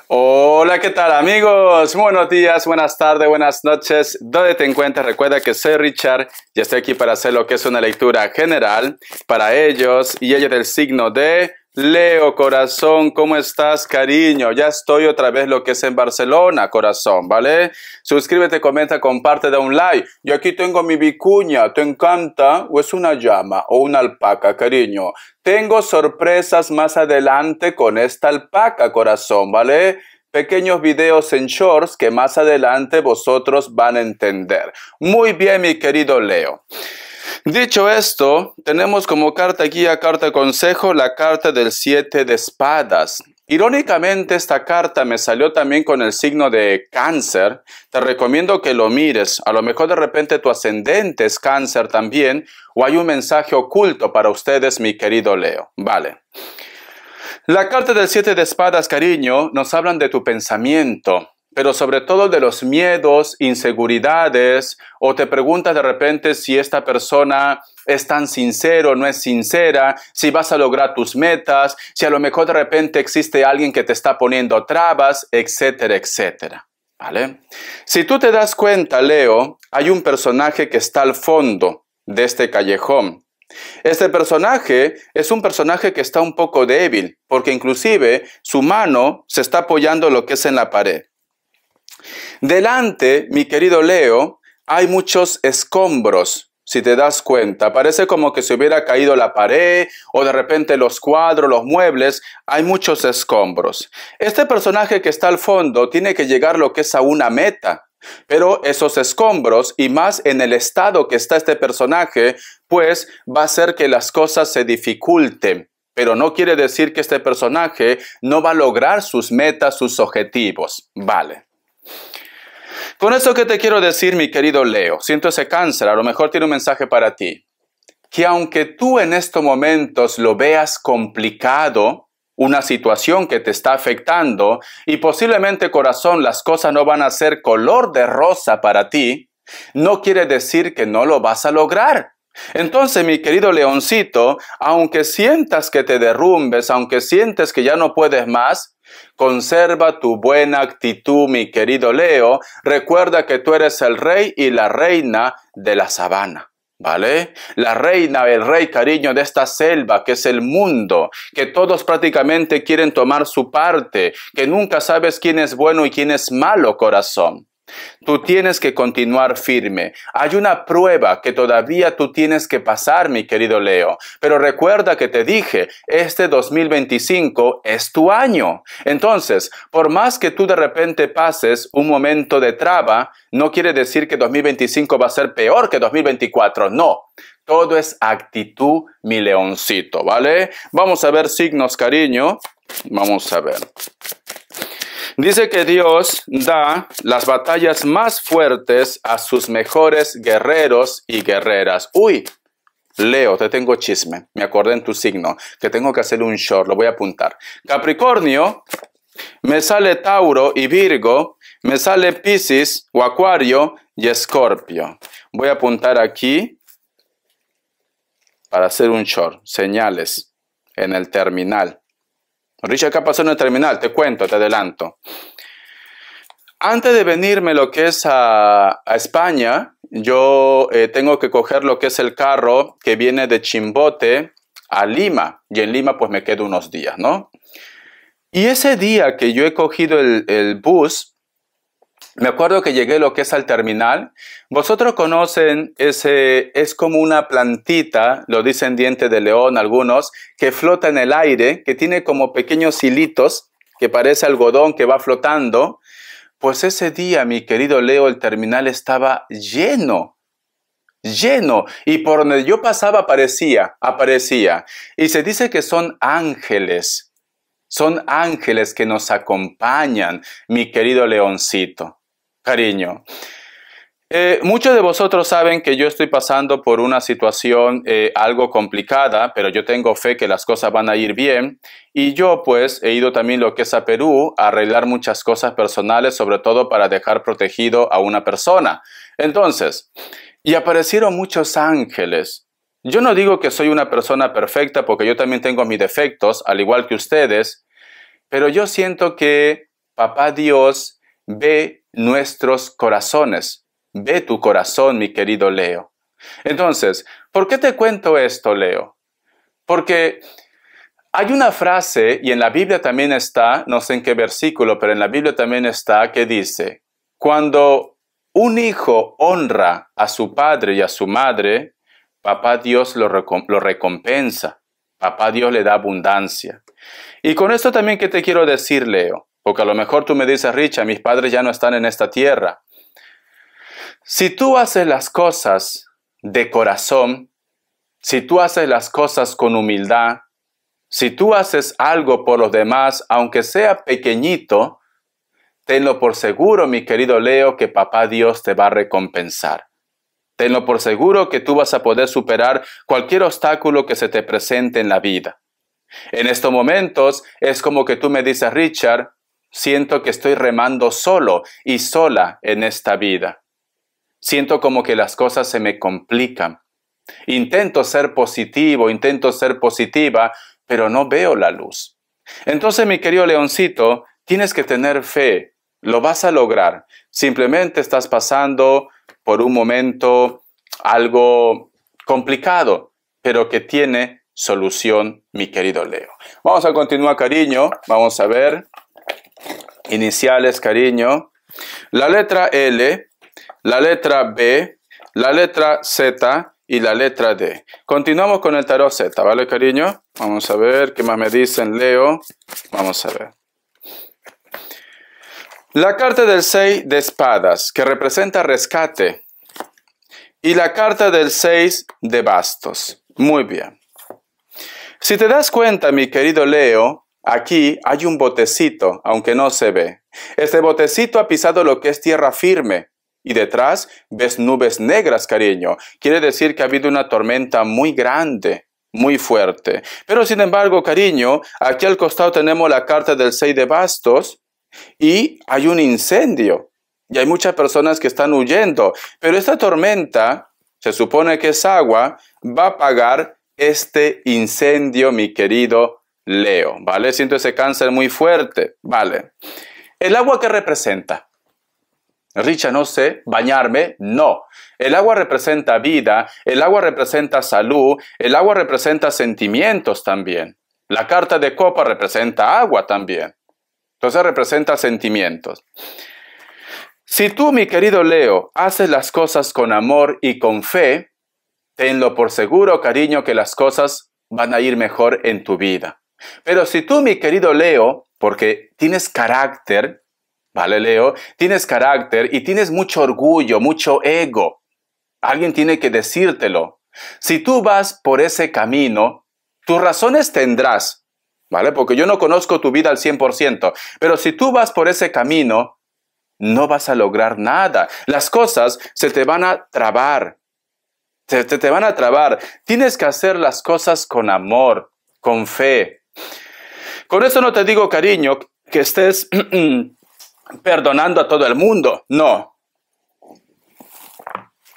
Hola, ¿qué tal amigos? Buenos días, buenas tardes, buenas noches. ¿Dónde te encuentras? Recuerda que soy Richard y estoy aquí para hacer lo que es una lectura general para ellos y ella del signo de Leo. Corazón, ¿cómo estás, cariño? Ya estoy otra vez lo que es en Barcelona, corazón, ¿vale? Suscríbete, comenta, comparte, da un like. Yo aquí tengo mi vicuña, ¿te encanta? ¿O es una llama o una alpaca, cariño? Tengo sorpresas más adelante con esta alpaca, corazón, ¿vale? Pequeños videos en shorts que más adelante vosotros van a entender. Muy bien, mi querido Leo. Dicho esto, tenemos como carta guía, carta consejo, la carta del 7 de espadas. Irónicamente, esta carta me salió también con el signo de Cáncer. Te recomiendo que lo mires. A lo mejor de repente tu ascendente es Cáncer también, o hay un mensaje oculto para ustedes, mi querido Leo. Vale. La carta del 7 de espadas, cariño, nos hablan de tu pensamiento, pero sobre todo de los miedos, inseguridades, o te preguntas de repente si esta persona es tan sincero, no es sincera, si vas a lograr tus metas, si a lo mejor de repente existe alguien que te está poniendo trabas, etcétera, etcétera. ¿Vale? Si tú te das cuenta, Leo, hay un personaje que está al fondo de este callejón. Este personaje es un personaje que está un poco débil, porque inclusive su mano se está apoyando lo que es en la pared. Delante, mi querido Leo, hay muchos escombros, si te das cuenta. Parece como que se hubiera caído la pared o de repente los cuadros, los muebles. Hay muchos escombros. Este personaje que está al fondo tiene que llegar lo que es a una meta. Pero esos escombros, y más en el estado que está este personaje, pues va a hacer que las cosas se dificulten. Pero no quiere decir que este personaje no va a lograr sus metas, sus objetivos. Vale. Con eso que te quiero decir, mi querido Leo, siento ese Cáncer, a lo mejor tiene un mensaje para ti. Que aunque tú en estos momentos lo veas complicado, una situación que te está afectando y posiblemente, corazón, las cosas no van a ser color de rosa para ti, no quiere decir que no lo vas a lograr. Entonces, mi querido leoncito, aunque sientas que te derrumbes, aunque sientes que ya no puedes más, conserva tu buena actitud, mi querido Leo. Recuerda que tú eres el rey y la reina de la sabana. ¿Vale? La reina, el rey, cariño, de esta selva que es el mundo, que todos prácticamente quieren tomar su parte, que nunca sabes quién es bueno y quién es malo, corazón. Tú tienes que continuar firme. Hay una prueba que todavía tú tienes que pasar, mi querido Leo. Pero recuerda que te dije, este 2025 es tu año. Entonces, por más que tú de repente pases un momento de traba, no quiere decir que 2025 va a ser peor que 2024. No. Todo es actitud, mi leoncito, ¿vale? Vamos a ver signos, cariño. Vamos a ver. Dice que Dios da las batallas más fuertes a sus mejores guerreros y guerreras. Uy, Leo, te tengo chisme. Me acordé en tu signo que tengo que hacer un short. Lo voy a apuntar. Capricornio, me sale Tauro y Virgo. Me sale Piscis o Acuario y Escorpio. Voy a apuntar aquí para hacer un short. Señales en el terminal. Richard, ¿qué pasó en el terminal? Te cuento, te adelanto. Antes de venirme lo que es a España, yo tengo que coger lo que es el carro que viene de Chimbote a Lima. Y en Lima pues me quedo unos días, ¿no? Y ese día que yo he cogido el bus, me acuerdo que llegué lo que es al terminal. Vosotros conocen es como una plantita, lo dicen diente de león algunos, que flota en el aire, que tiene como pequeños hilitos, que parece algodón que va flotando. Pues ese día, mi querido Leo, el terminal estaba lleno. Y por donde yo pasaba aparecía. Y se dice que son ángeles. Son ángeles que nos acompañan, mi querido leoncito. Cariño, muchos de vosotros saben que yo estoy pasando por una situación algo complicada, pero yo tengo fe que las cosas van a ir bien. Y yo pues he ido también lo que es a Perú a arreglar muchas cosas personales, sobre todo para dejar protegido a una persona. Entonces, y aparecieron muchos ángeles. Yo no digo que soy una persona perfecta porque yo también tengo mis defectos, al igual que ustedes, pero yo siento que Papá Dios ve nuestros corazones. Ve tu corazón, mi querido Leo. Entonces, ¿por qué te cuento esto, Leo? Porque hay una frase, y en la Biblia también está, no sé en qué versículo, pero en la Biblia también está, que dice, cuando un hijo honra a su padre y a su madre, Papá Dios lo recompensa. Papá Dios le da abundancia. Y con esto también, ¿qué te quiero decir, Leo? Porque a lo mejor tú me dices, Richard, mis padres ya no están en esta tierra. Si tú haces las cosas de corazón, si tú haces las cosas con humildad, si tú haces algo por los demás, aunque sea pequeñito, tenlo por seguro, mi querido Leo, que Papá Dios te va a recompensar. Tenlo por seguro que tú vas a poder superar cualquier obstáculo que se te presente en la vida. En estos momentos es como que tú me dices, Richard, siento que estoy remando solo y sola en esta vida. Siento como que las cosas se me complican. Intento ser positivo, intento ser positiva, pero no veo la luz. Entonces, mi querido leoncito, tienes que tener fe. Lo vas a lograr. Simplemente estás pasando por un momento algo complicado, pero que tiene solución, mi querido Leo. Vamos a continuar, cariño. Vamos a ver. Iniciales, cariño. La letra L, la letra B, la letra Z y la letra D. Continuamos con el tarot Z, ¿vale, cariño? Vamos a ver qué más me dicen, Leo. Vamos a ver. La carta del 6 de espadas, que representa rescate. Y la carta del 6 de bastos. Muy bien. Si te das cuenta, mi querido Leo, aquí hay un botecito, aunque no se ve. Este botecito ha pisado lo que es tierra firme. Y detrás ves nubes negras, cariño. Quiere decir que ha habido una tormenta muy grande, muy fuerte. Pero sin embargo, cariño, aquí al costado tenemos la carta del 6 de bastos y hay un incendio. Y hay muchas personas que están huyendo. Pero esta tormenta, se supone que es agua, va a apagar este incendio, mi querido Leo. ¿Vale? Siento ese cáncer muy fuerte. Vale. ¿El agua qué representa? Richard, no sé, bañarme, no. El agua representa vida, el agua representa salud, el agua representa sentimientos también. La carta de copa representa agua también. Entonces representa sentimientos. Si tú, mi querido Leo, haces las cosas con amor y con fe, tenlo por seguro, cariño, que las cosas van a ir mejor en tu vida. Pero si tú, mi querido Leo, porque tienes carácter, ¿vale, Leo? Tienes carácter y tienes mucho orgullo, mucho ego. Alguien tiene que decírtelo. Si tú vas por ese camino, tus razones tendrás, ¿vale? Porque yo no conozco tu vida al 100%. Pero si tú vas por ese camino, no vas a lograr nada. Las cosas se te van a trabar. Se te van a trabar. Tienes que hacer las cosas con amor, con fe. Con eso no te digo, cariño, que estés perdonando a todo el mundo. No.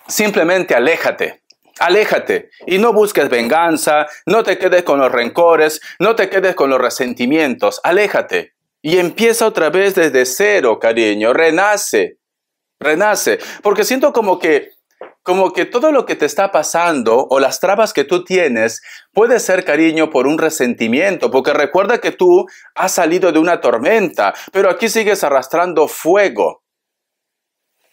Simplemente aléjate. Aléjate y no busques venganza, no te quedes con los rencores, no te quedes con los resentimientos. Aléjate y empieza otra vez desde cero, cariño. Renace. Renace. Porque siento como que todo lo que te está pasando o las trabas que tú tienes puede ser, cariño, por un resentimiento. Porque recuerda que tú has salido de una tormenta, pero aquí sigues arrastrando fuego.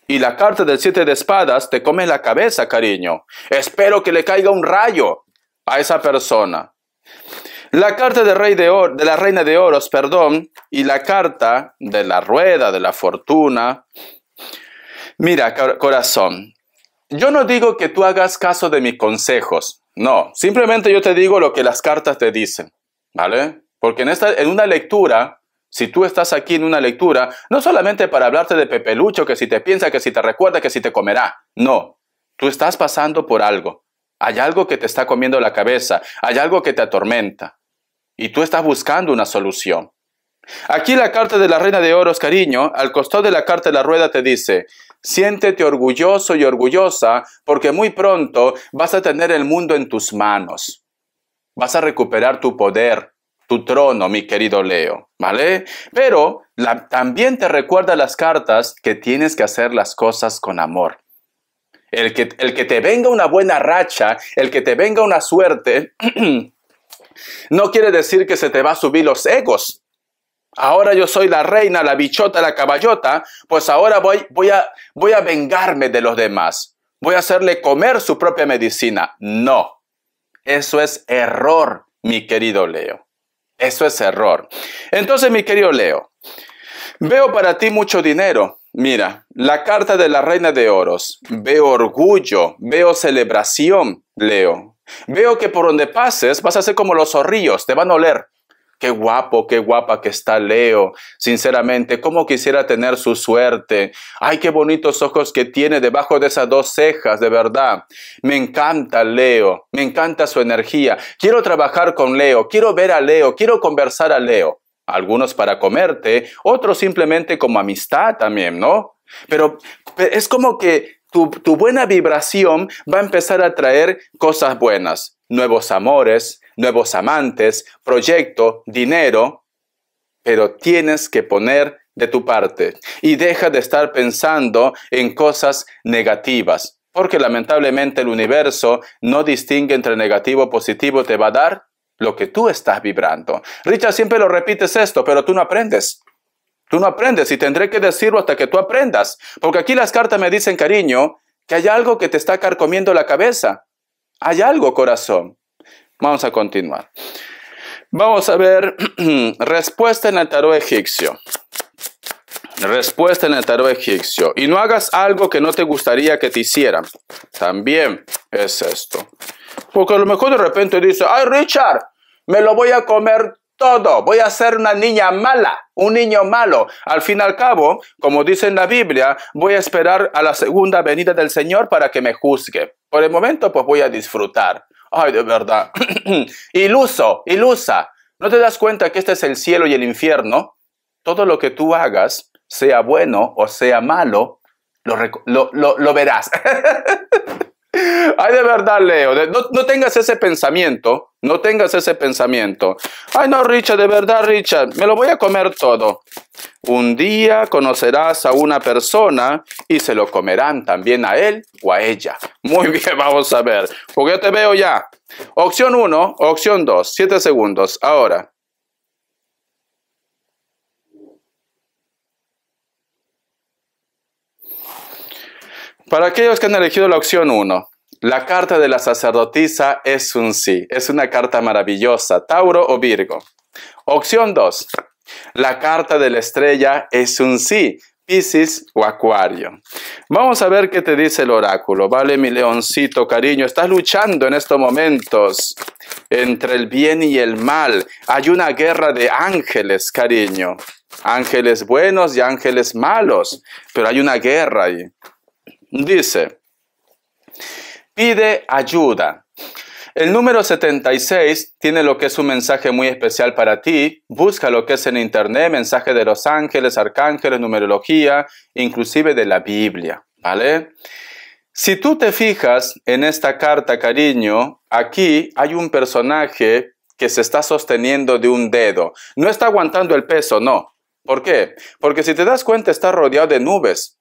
Y la carta del 7 de espadas te come la cabeza, cariño. Espero que le caiga un rayo a esa persona. La carta de la reina de oros, y la carta de la rueda de la fortuna. Mira, corazón, yo no digo que tú hagas caso de mis consejos. No, simplemente yo te digo lo que las cartas te dicen, ¿vale? Porque en una lectura, si tú estás aquí en una lectura, no solamente para hablarte de Pepe Lucho, que si te piensa, que si te recuerda, que si te comerá. No, tú estás pasando por algo. Hay algo que te está comiendo la cabeza, hay algo que te atormenta. Y tú estás buscando una solución. Aquí la carta de la reina de oros, cariño, al costado de la carta de la rueda te dice: siéntete orgulloso y orgullosa porque muy pronto vas a tener el mundo en tus manos. Vas a recuperar tu poder. tu trono, mi querido Leo, ¿vale? Pero también te recuerda las cartas que tienes que hacer las cosas con amor. El que te venga una buena racha, el que te venga una suerte, no quiere decir que se te va a subir los egos. Ahora yo soy la reina, la bichota, la caballota, pues ahora voy a vengarme de los demás. Voy a hacerle comer su propia medicina. No, eso es error, mi querido Leo. Eso es error. Entonces, mi querido Leo, veo para ti mucho dinero. Mira, la carta de la reina de oros. Veo orgullo, veo celebración, Leo. Veo que por donde pases vas a ser como los zorrillos, te van a oler. Qué guapo, qué guapa que está Leo. Sinceramente, cómo quisiera tener su suerte. Ay, qué bonitos ojos que tiene debajo de esas dos cejas, de verdad. Me encanta Leo, me encanta su energía. Quiero trabajar con Leo, quiero ver a Leo, quiero conversar a Leo. Algunos para comerte, otros simplemente como amistad también, ¿no? Pero es como que tu buena vibración va a empezar a traer cosas buenas. Nuevos amores, nuevos amantes, proyecto, dinero, pero tienes que poner de tu parte y deja de estar pensando en cosas negativas, porque lamentablemente el universo no distingue entre negativo o positivo, te va a dar lo que tú estás vibrando. Richard, siempre lo repites esto, pero tú no aprendes. Tú no aprendes y tendré que decirlo hasta que tú aprendas, porque aquí las cartas me dicen, cariño, que hay algo que te está carcomiendo la cabeza. Hay algo, corazón. Vamos a continuar. Vamos a ver respuesta en el tarot egipcio. Respuesta en el tarot egipcio. Y no hagas algo que no te gustaría que te hicieran. También es esto. Porque a lo mejor de repente dice, ay Richard, me lo voy a comer todo. Voy a ser una niña mala, un niño malo. Al fin y al cabo, como dice en la Biblia, voy a esperar a la segunda venida del Señor para que me juzgue. Por el momento, pues voy a disfrutar. Ay, de verdad. Ilusa. ¿No te das cuenta que este es el cielo y el infierno? Todo lo que tú hagas, sea bueno o sea malo, lo verás. Ay, de verdad, Leo, no tengas ese pensamiento, no tengas ese pensamiento. Ay, no, Richard, de verdad, Richard, me lo voy a comer todo. Un día conocerás a una persona y se lo comerán también a él o a ella. Muy bien, vamos a ver, porque yo te veo ya. Opción 1, opción 2, 7 segundos, ahora. Para aquellos que han elegido la opción 1, la carta de la sacerdotisa es un sí. Es una carta maravillosa, Tauro o Virgo. Opción 2, la carta de la estrella es un sí, Piscis o Acuario. Vamos a ver qué te dice el oráculo, ¿vale, mi leoncito, cariño? Estás luchando en estos momentos entre el bien y el mal. Hay una guerra de ángeles, cariño. Ángeles buenos y ángeles malos, pero hay una guerra ahí. Dice, pide ayuda. El número 76 tiene lo que es un mensaje muy especial para ti. Busca lo que es en internet, mensaje de los ángeles, arcángeles, numerología, inclusive de la Biblia, ¿vale? Si tú te fijas en esta carta, cariño, aquí hay un personaje que se está sosteniendo de un dedo. No está aguantando el peso, no. ¿Por qué? Porque si te das cuenta está rodeado de nubes.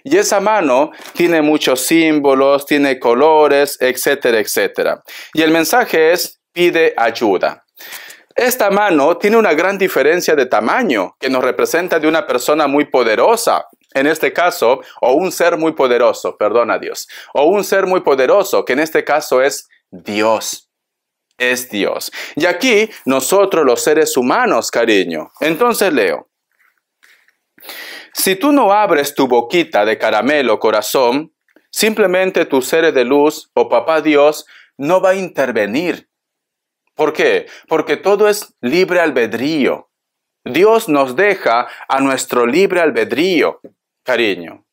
Y esa mano tiene muchos símbolos, tiene colores, etcétera, etcétera. Y el mensaje es, pide ayuda. Esta mano tiene una gran diferencia de tamaño que nos representa de una persona muy poderosa. En este caso, o un ser muy poderoso, perdona Dios. O un ser muy poderoso, que en este caso es Dios. Es Dios. Y aquí, nosotros los seres humanos, cariño. Entonces leo. Si tú no abres tu boquita de caramelo, corazón, simplemente tu ser de luz o papá Dios no va a intervenir. ¿Por qué? Porque todo es libre albedrío. Dios nos deja a nuestro libre albedrío, cariño.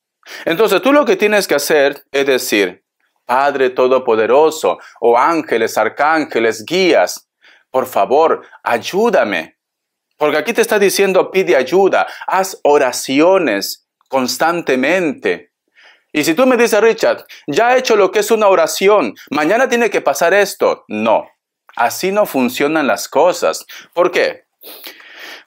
Entonces tú lo que tienes que hacer es decir, Padre Todopoderoso, o ángeles, arcángeles, guías, por favor, ayúdame. Porque aquí te está diciendo, pide ayuda, haz oraciones constantemente. Y si tú me dices, Richard, ya he hecho lo que es una oración, mañana tiene que pasar esto. No, así no funcionan las cosas. ¿Por qué?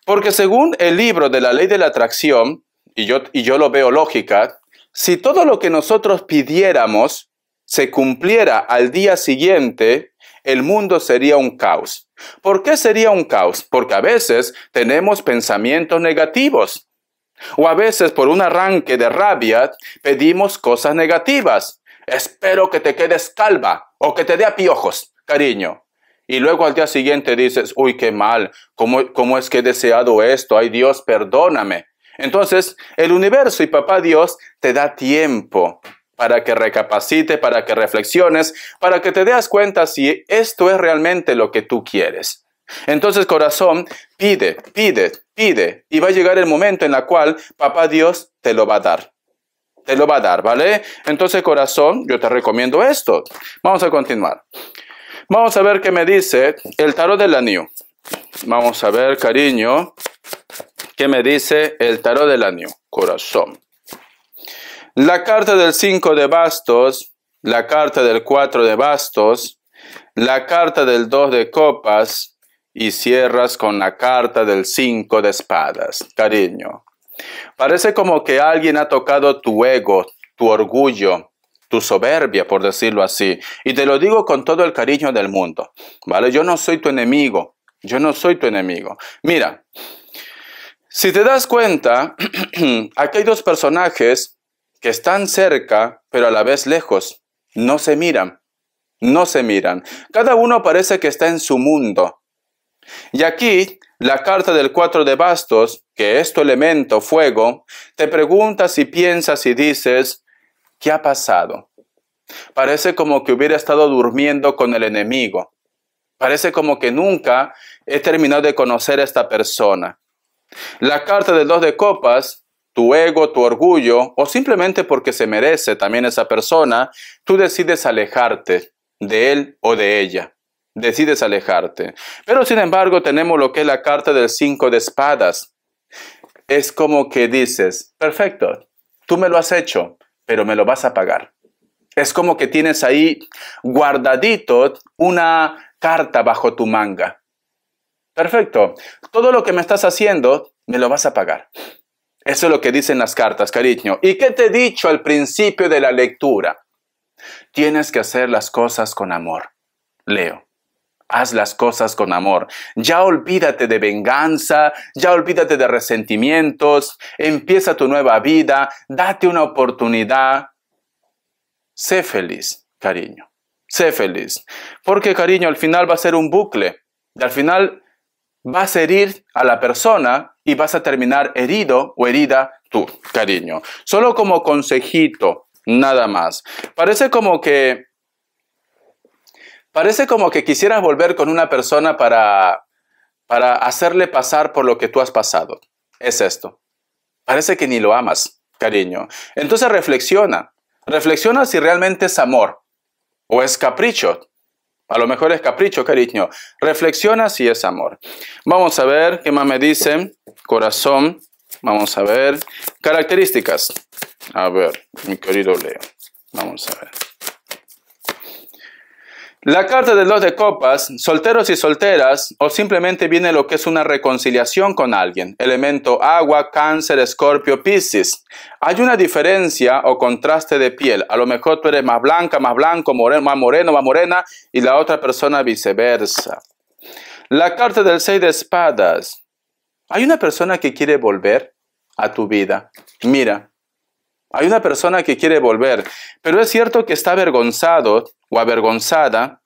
Porque según el libro de la ley de la atracción, y yo lo veo lógica, si todo lo que nosotros pidiéramos se cumpliera al día siguiente, el mundo sería un caos. ¿Por qué sería un caos? Porque a veces tenemos pensamientos negativos. O a veces por un arranque de rabia pedimos cosas negativas. Espero que te quedes calva o que te dé a piojos, cariño. Y luego al día siguiente dices, uy, qué mal, ¿cómo es que he deseado esto? Ay, Dios, perdóname. Entonces, el universo y Papá Dios te da tiempo para que recapacites, para que reflexiones, para que te des cuenta si esto es realmente lo que tú quieres. Entonces, corazón, pide, pide, pide, y va a llegar el momento en el cual Papá Dios te lo va a dar. Te lo va a dar, ¿vale? Entonces, corazón, yo te recomiendo esto. Vamos a continuar. Vamos a ver qué me dice el tarot del anillo. Vamos a ver, cariño, qué me dice el tarot del anillo, corazón. La carta del 5 de bastos, la carta del 4 de bastos, la carta del 2 de copas y cierras con la carta del 5 de espadas, cariño. Parece como que alguien ha tocado tu ego, tu orgullo, tu soberbia, por decirlo así. Y te lo digo con todo el cariño del mundo, ¿vale? Yo no soy tu enemigo. Yo no soy tu enemigo. Mira, si te das cuenta, aquí hay dos personajes que están cerca, pero a la vez lejos. No se miran. No se miran. Cada uno parece que está en su mundo. Y aquí, la carta del 4 de bastos, que es tu elemento, fuego, te preguntas y piensas y dices, ¿qué ha pasado? Parece como que hubiera estado durmiendo con el enemigo. Parece como que nunca he terminado de conocer a esta persona. La carta del 2 de copas, tu ego, tu orgullo, o simplemente porque se merece también esa persona, tú decides alejarte de él o de ella. Decides alejarte. Pero sin embargo tenemos lo que es la carta del 5 de espadas. Es como que dices, perfecto, tú me lo has hecho, pero me lo vas a pagar. Es como que tienes ahí guardadito una carta bajo tu manga. Perfecto, todo lo que me estás haciendo, me lo vas a pagar. Eso es lo que dicen las cartas, cariño. ¿Y qué te he dicho al principio de la lectura? Tienes que hacer las cosas con amor. Leo. Haz las cosas con amor. Ya olvídate de venganza, ya olvídate de resentimientos, empieza tu nueva vida, date una oportunidad. Sé feliz, cariño. Sé feliz. Porque, cariño, al final va a ser un bucle. Y al final vas a herir a la persona y vas a terminar herido o herida tú, cariño. Solo como consejito, nada más. Parece como que quisieras volver con una persona para hacerle pasar por lo que tú has pasado. Es esto. Parece que ni lo amas, cariño. Entonces reflexiona. Reflexiona si realmente es amor o es capricho. A lo mejor es capricho, cariño. Reflexiona si es amor. Vamos a ver qué más me dicen. Corazón. Vamos a ver. Características. A ver, mi querido Leo. Vamos a ver. La carta del 2 de copas, solteros y solteras, o simplemente viene lo que es una reconciliación con alguien. Elemento agua, cáncer, escorpio, piscis. Hay una diferencia o contraste de piel. A lo mejor tú eres más blanca, más blanco, más moreno, más morena, y la otra persona viceversa. La carta del 6 de espadas. Hay una persona que quiere volver a tu vida. Mira, hay una persona que quiere volver, pero es cierto que está avergonzado o avergonzada,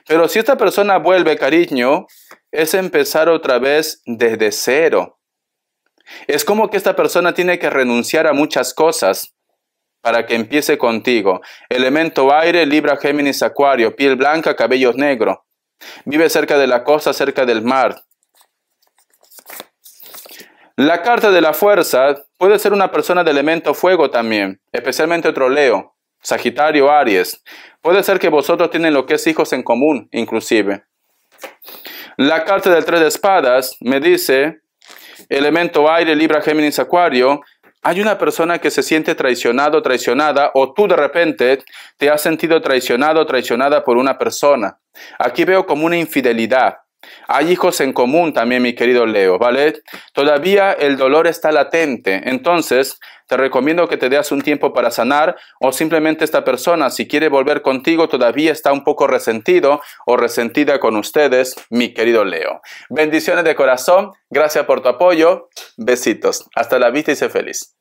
pero si esta persona vuelve, cariño, es empezar otra vez desde cero. Es como que esta persona tiene que renunciar a muchas cosas para que empiece contigo. Elemento aire, Libra, Géminis, Acuario, piel blanca, cabellos negros. Vive cerca de la costa, cerca del mar. La carta de la fuerza puede ser una persona de elemento fuego también, especialmente otro Leo, Sagitario, Aries. Puede ser que vosotros tienen lo que es hijos en común, inclusive. La carta del 3 de espadas me dice, elemento aire, Libra, Géminis, Acuario, Hay una persona que se siente traicionado, traicionada, o tú de repente te has sentido traicionado, traicionada por una persona. Aquí veo como una infidelidad. Hay hijos en común también, mi querido Leo, ¿vale? Todavía el dolor está latente. Entonces, te recomiendo que te des un tiempo para sanar, o simplemente esta persona, si quiere volver contigo, todavía está un poco resentido o resentida con ustedes, mi querido Leo. Bendiciones de corazón. Gracias por tu apoyo. Besitos. Hasta la vista y sé feliz.